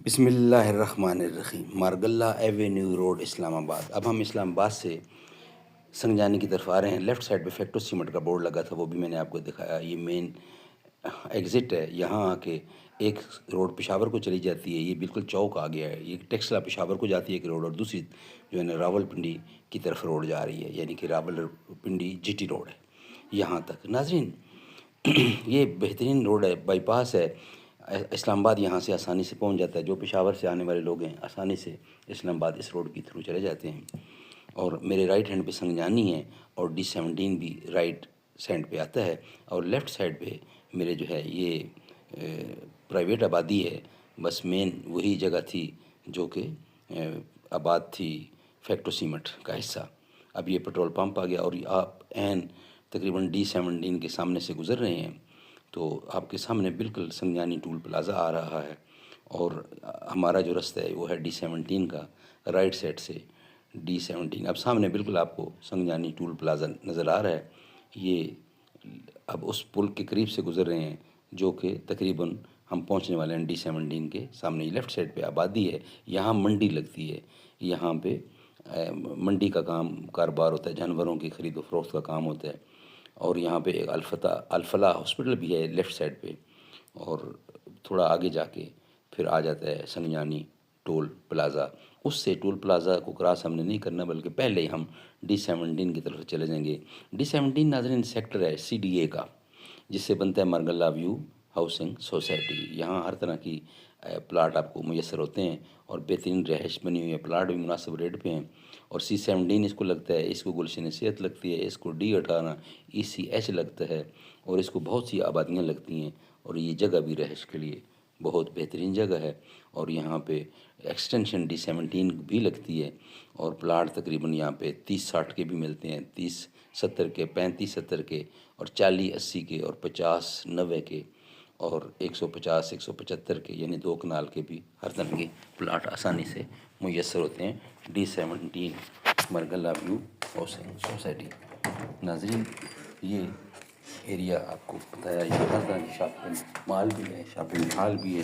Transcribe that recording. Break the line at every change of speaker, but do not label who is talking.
بسم اللہ الرحمن الرحیم. مارگلہ ایوینیو روڈ، اسلام آباد. اب ہم اسلام آباد سے سنگجانی کی طرف آ رہے ہیں. لیفٹ سائڈ پہ فیکٹو سیمنٹ کا بورڈ لگا تھا، وہ بھی میں نے آپ کو دکھایا. یہ مین ایگزٹ ہے. یہاں آ کے ایک روڈ پشاور کو چلی جاتی ہے، یہ بالکل چوک آ گیا ہے. یہ ٹیکسلا پشاور کو جاتی ہے ایک روڈ، اور دوسری جو ہے نا راول پنڈی کی طرف روڈ جا رہی ہے، یعنی کہ Rawalpindi G T road ہے یہاں تک. ناظرین، یہ بہترین روڈ ہے، بائی پاس ہے. اسلام آباد یہاں سے آسانی سے پہنچ جاتا ہے. جو پشاور سے آنے والے لوگ ہیں آسانی سے اسلام آباد اس روڈ کے تھرو چلے جاتے ہیں. اور میرے رائٹ ہینڈ پہ سنگجانی ہے، اور D17 بھی رائٹ سائڈ پہ آتا ہے. اور لیفٹ سائڈ پہ میرے جو ہے یہ پرائیویٹ آبادی ہے. بس مین وہی جگہ تھی جو کہ آباد تھی فیکٹو سیمنٹ کا حصہ. اب یہ پیٹرول پمپ آ گیا، اور آپ تقریباً D17 کے سامنے سے گزر رہے ہیں تو آپ کے سامنے بالکل سنگجانی ٹول پلازا آ رہا ہے. اور ہمارا جو رستہ ہے وہ ہے D17 کا، رائٹ سائڈ سے D17. اب سامنے بالکل آپ کو سنگجانی ٹول پلازا نظر آ رہا ہے. یہ اب اس پل کے قریب سے گزر رہے ہیں جو کہ تقریباً ہم پہنچنے والے ہیں D17 کے سامنے. لیفٹ سائڈ پہ آبادی ہے، یہاں منڈی لگتی ہے. یہاں پہ منڈی کا کاروبار ہوتا ہے، جانوروں کی خرید و فروخت کا کام ہوتا ہے. اور یہاں پہ ایک الفلاح ہاسپٹل بھی ہے لیفٹ سائڈ پہ. اور تھوڑا آگے جا کے پھر آ جاتا ہے سنگجانی ٹول پلازا. اس سے ٹول پلازا کو کراس ہم نے نہیں کرنا، بلکہ پہلے ہی ہم D17 کی طرف چلے جائیں گے. D17 ناظرین سیکٹر ہے CDA کا، جس سے بنتا ہے مارگلہ ویو ہاؤسنگ سوسائٹی. یہاں ہر طرح کی پلاٹ آپ کو میسر ہوتے ہیں، اور بہترین رہائش بنی ہوئی ہے. پلاٹ بھی مناسب ریٹ پہ ہیں. اور C17 اس کو لگتا ہے، اس کو گلشن صحت لگتی ہے، اس کو D18 ECH لگتا ہے، اور اس کو بہت سی آبادیاں لگتی ہیں. اور یہ جگہ بھی رہائش کے لیے بہت بہترین جگہ ہے. اور یہاں پہ ایکسٹینشن D17 بھی لگتی ہے. اور پلاٹ تقریباً یہاں پہ 30-60 کے بھی ملتے ہیں، 30-70 کے، 35-70 کے، اور 40-80 کے، اور 50-90 کے، اور 150-175 کے، یعنی 2 کنال کے بھی ہر طرح کے پلاٹ آسانی سے میسر ہوتے ہیں D17 Margalla view housing society. ناظرین، یہ ایریا آپ کو بتایا، یہ ہر طرح کی شاپنگ مال بھی ہے، شاپنگ ہال بھی ہے.